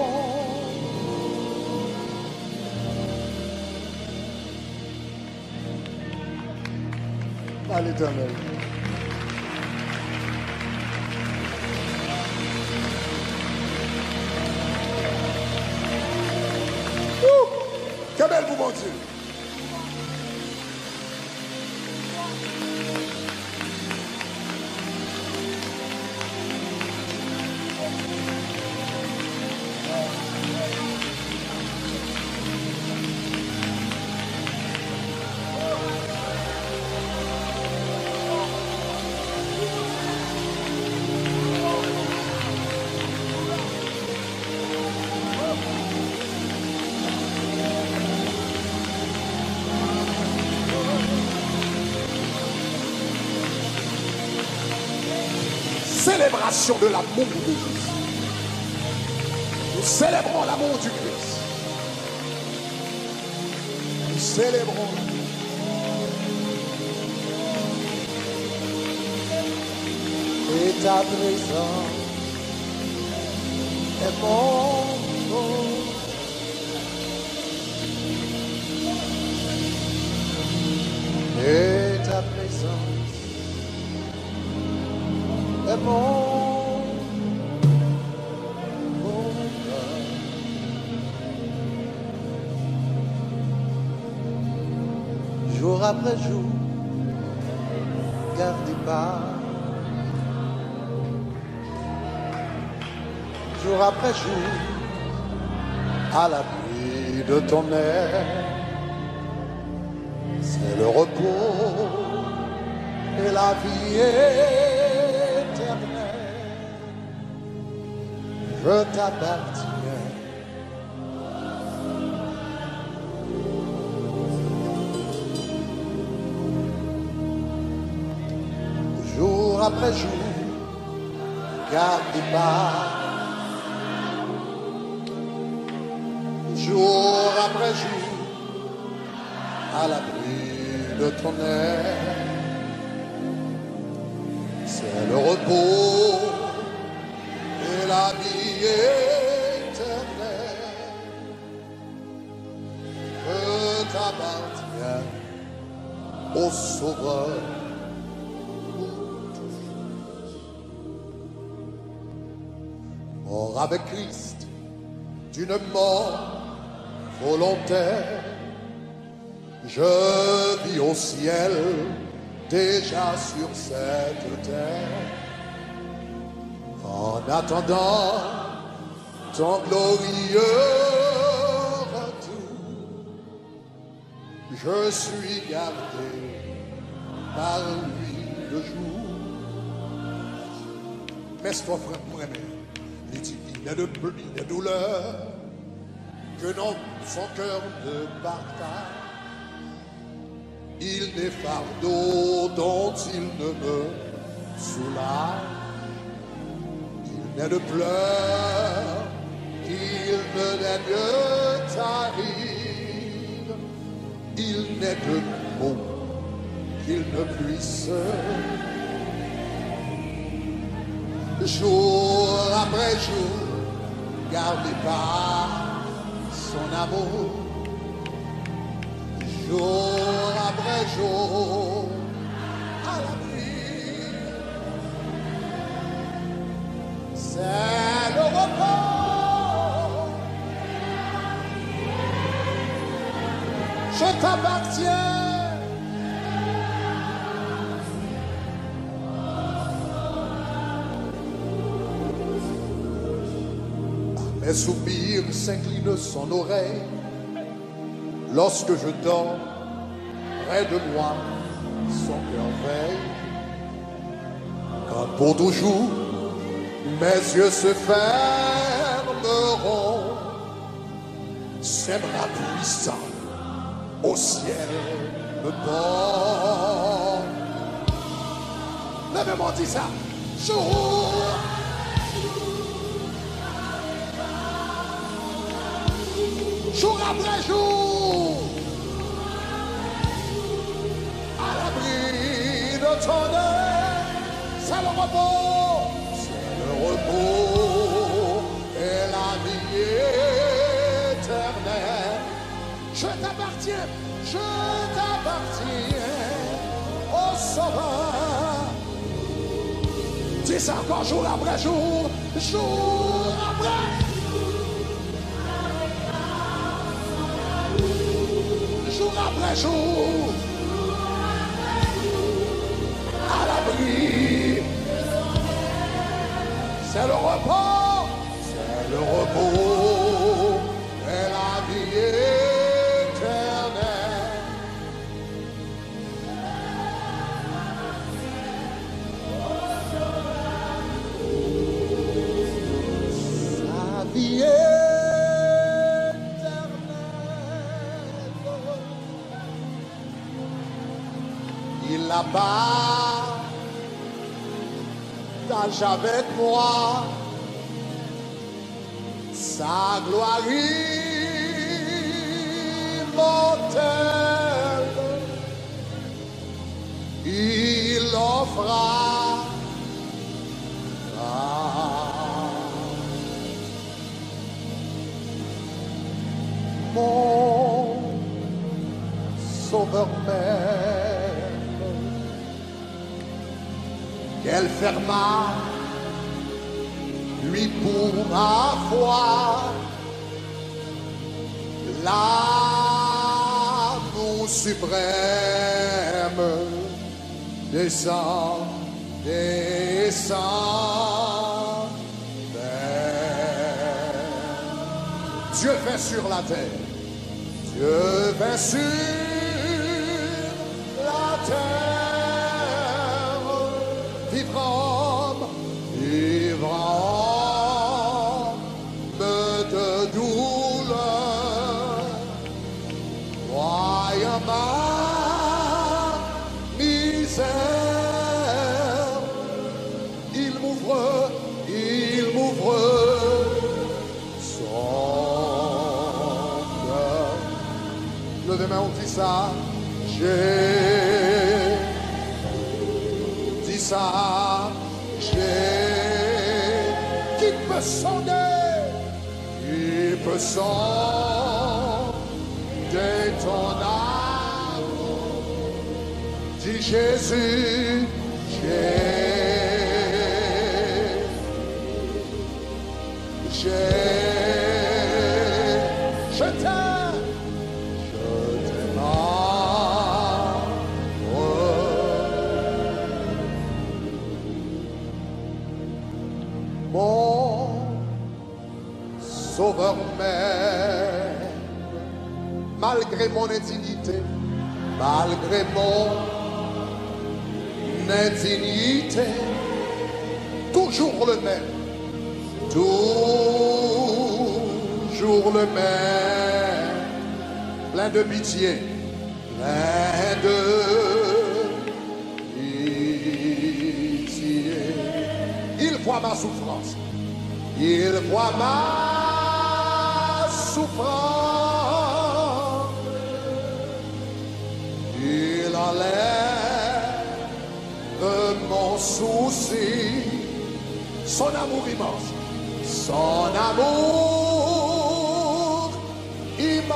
à l'Éternel. Que belle vous, mon Dieu. Célébration de l'amour de Jésus. Nous célébrons l'amour du Christ. Nous célébrons l'amour. Et ta présence est mon nom. Et ta présence est mon bonheur. Jour après jour, gardé par jour après jour, à l'abri de ton air, c'est le repos et la vie éternelle. Je t'appartiens. Jour après jour, gardé par jour après jour, à l'abri de ton air, c'est le repos et la vie éternelle. Je t'appartiens, ô Sauveur. Mort avec Christ, d'une mort volontaire, je vis au ciel, déjà sur cette terre, en attendant ton glorieux retour. Je suis gardé par lui le jour. Mais ce frère, il dit, il n'est de douleur que non son cœur ne partage. Il n'est fardeau dont il ne me soulage. Il n'est de pleurs qu'il ne daigne tarir. Il n'est de mots qu'il ne puisse. Jour après jour, gardé par son amour. Jour après jour, à l'abri, c'est le repos. Je t'appartiens. Mes soupirs s'inclinent son oreille. Lorsque je dors, près de moi, son cœur veille. Quand pour toujours, mes yeux se fermeront, ses bras puissants au ciel me portent. Lève-moi, dis ça. Jour. Jour après jour, à l'abri de ton œil, c'est le repos, et la vie éternelle. Je t'appartiens, ô sauveur. Dis ça encore jour après jour, jour après. Jour après jour, à l'abri. C'est le repos, c'est le repos et la vie éternelle. Sa vie éternelle, il la partage avec moi. Sa gloire immortelle, il offra mon sauveur même, qu'elle ferma lui pour ma foi, l'amour suprême descend, descend vers. Dieu vint sur la terre, Dieu vint sur la terre, vivre homme, vivre homme de douleur, voyant ma misère, il m'ouvre son cœur. Levez main, on dit ça, j'ai dit ça, qui peut sonder, qui peut sonder ton amour. Dis Jésus, je t'aime, mon sauveur même, malgré mon indignité, malgré mon indignité, toujours le même, toujours le même, plein de pitié, plein de pitié. Il voit ma souffrance, il voit ma souffrance, il enlève mon souci, son amour immense, son amour immense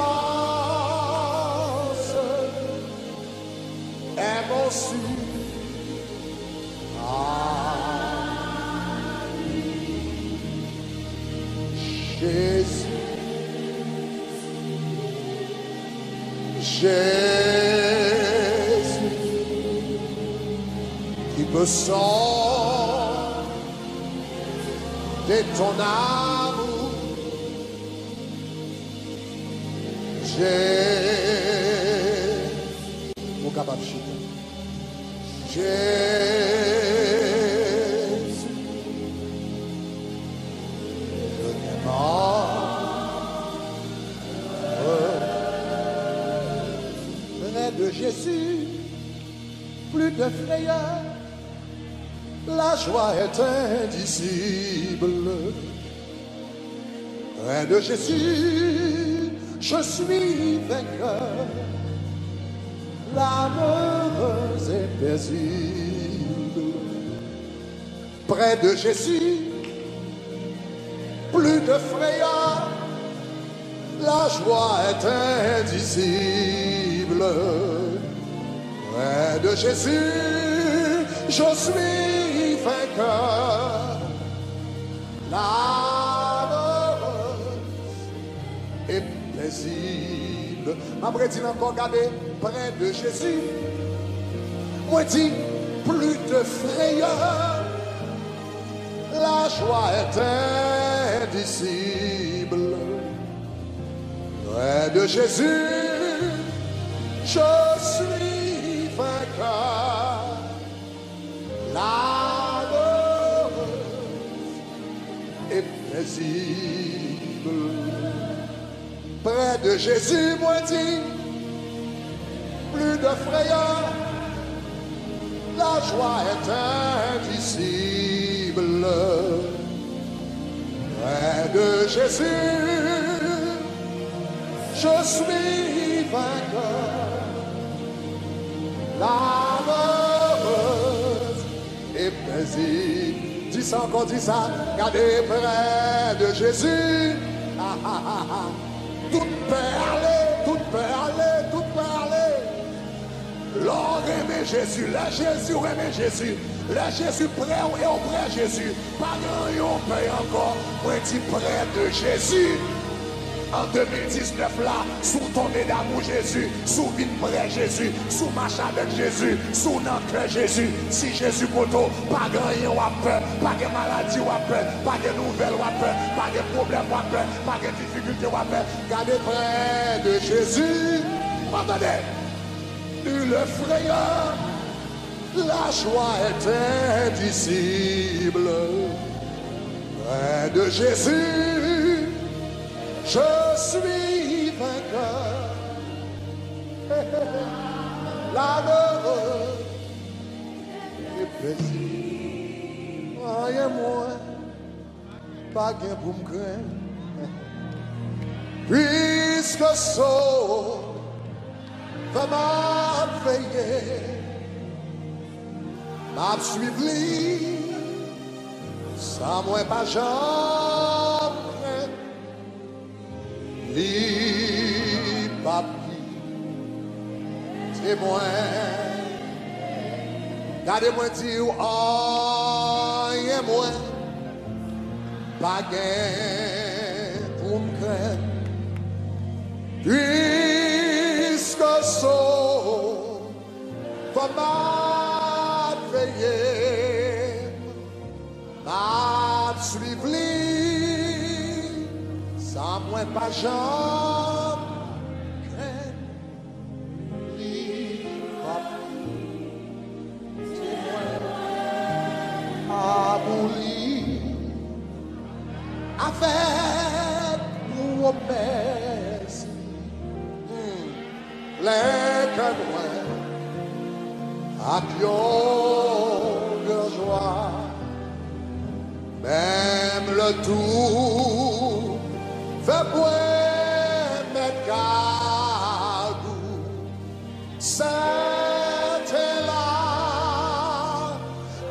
est mon su. Jésus, Jésus, qui me sort de ton amour. Jésus, mon capable chita. Jésus, je t'aime. Près de Jésus, plus de frayeur, la joie est indicible. Près de Jésus, je suis vainqueur, l'âme heureuse et paisible. Près de Jésus, plus de frayeur, la joie est indicible. Près de Jésus, je suis vainqueur. L'âme est paisible. Après, dit encore, regardez, près de Jésus, moi dit, plus de frayeur. La joie est indicible. Près de Jésus, je suis vainqueur. L'âme est paisible. Près de Jésus, moi dit, plus de frayeur. La joie est indicible. Près de Jésus, je suis vainqueur. L'âme heureuse est paisible. Dis ça encore, dis ça. Regardez près de Jésus. Ah, ah, ah, ah. Tout peut aller, tout peut aller, tout peut aller. L'on aime Jésus, la Jésus aime Jésus. La Jésus près et auprès de Jésus. Pas grand paye encore. Moi dis près de Jésus. En 2019 là, sous tomber d'amour Jésus, sous vine près Jésus, sous marche avec Jésus, sous notre Jésus. Si Jésus poteau, pas grand rien ou peur, pas de maladie ou peur, pas de nouvelles ou peur, pas de problème ou peur, pas de difficultés ou peur. Gardez près de Jésus. Entendez, le frayeur, la joie est indicible. Près de Jésus, je suis vainqueur. L'heureux est paisible. Rien moins, pas gain pour me craindre. Puisque saut va m'a veiller, m'a suivi, sans moi pas jamais. Li papi, témoin, gardez-moi dire, oh, y'a moins, pas gain pour me craindre, puisque saut va m'a veiller, m'a suivi. Sans moi pas jamais craindre, li papi, témoin, abouli, avec promesse, les canouins, à de joie, même le tout. Fais boire mes cagous, c'était là,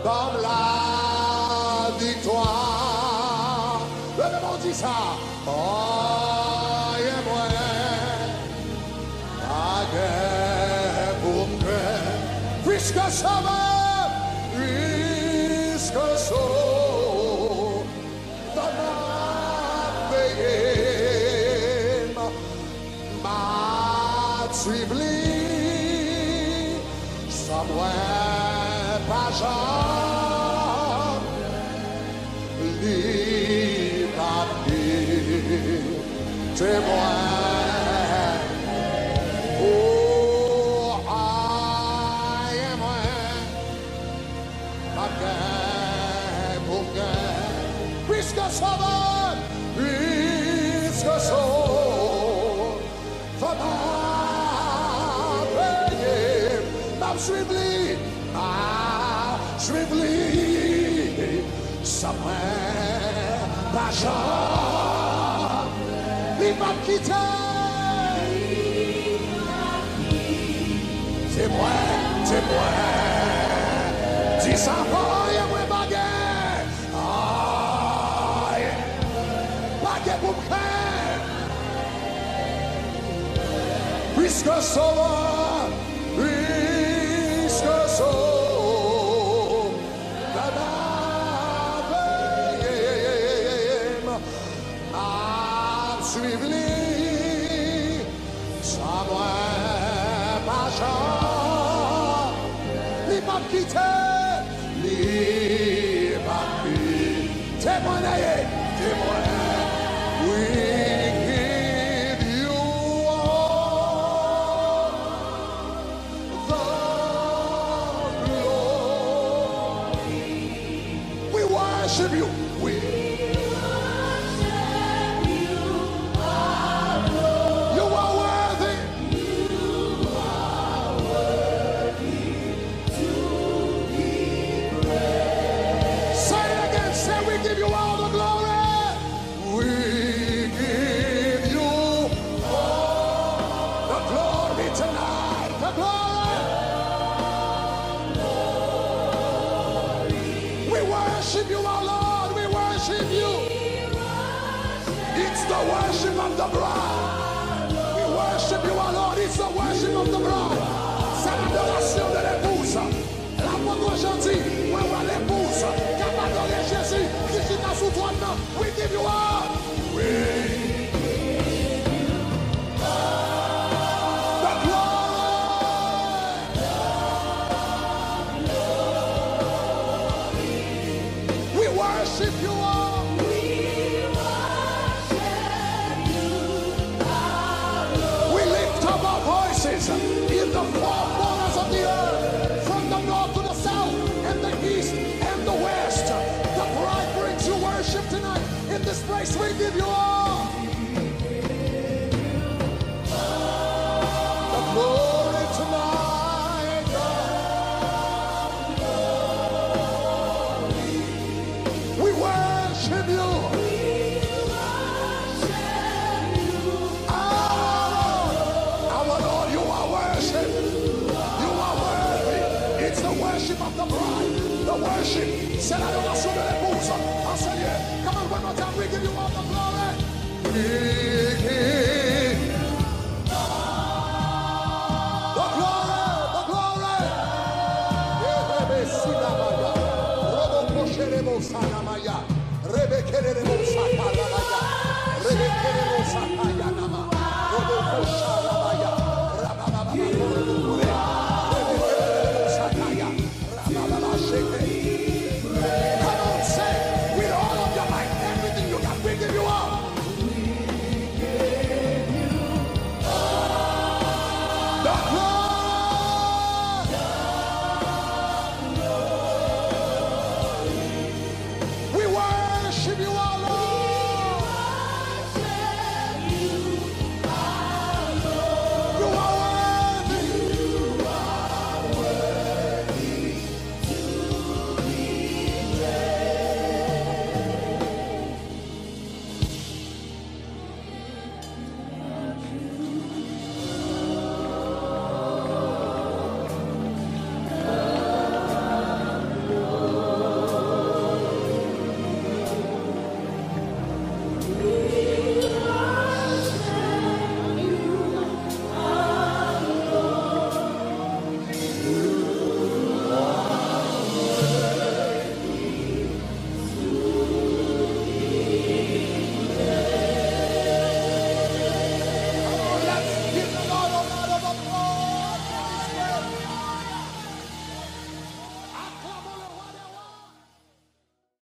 comme la victoire. Le démon dit ça. Oh, y'a moi, pas guère pour me craindre, puisque ça va, puisque ça. Suivez, sans moi pas jamais, li papi, témoin. Oh, aïe, moi, pas gain pour gain, puisque ça va, puisque ça va. Suivez, suivez, ça m'a pas jamais, il m'a quitté. C'est moi, dis ça encore, il y a moins baguette. Baguette pour me craindre, puisque ça va. à suivre lui, sans moi, ma chance, il m'a quitté, il m'a quitté, témoignez, témoignez, we give you all the glory, we worship you, we worship of the bride. We worship you, our Lord. It's the worship of the bride. C'est l'adoration de l'épouse. L'apôtre aujourd'hui, ouais, ouais, l'épouse, capable d'adorer Jésus, qui est sous toi. We give you all. We give you all the glory. We worship you all. In the four corners of the earth, from the north to the south, and the east and the west, the bride brings you worship tonight. In this place, we give you all the glory tonight. We worship you. Of the bride, the worship, c'est l'adoration de l'épouse. Oh Seigneur, come on, one more time, we give you all the glory.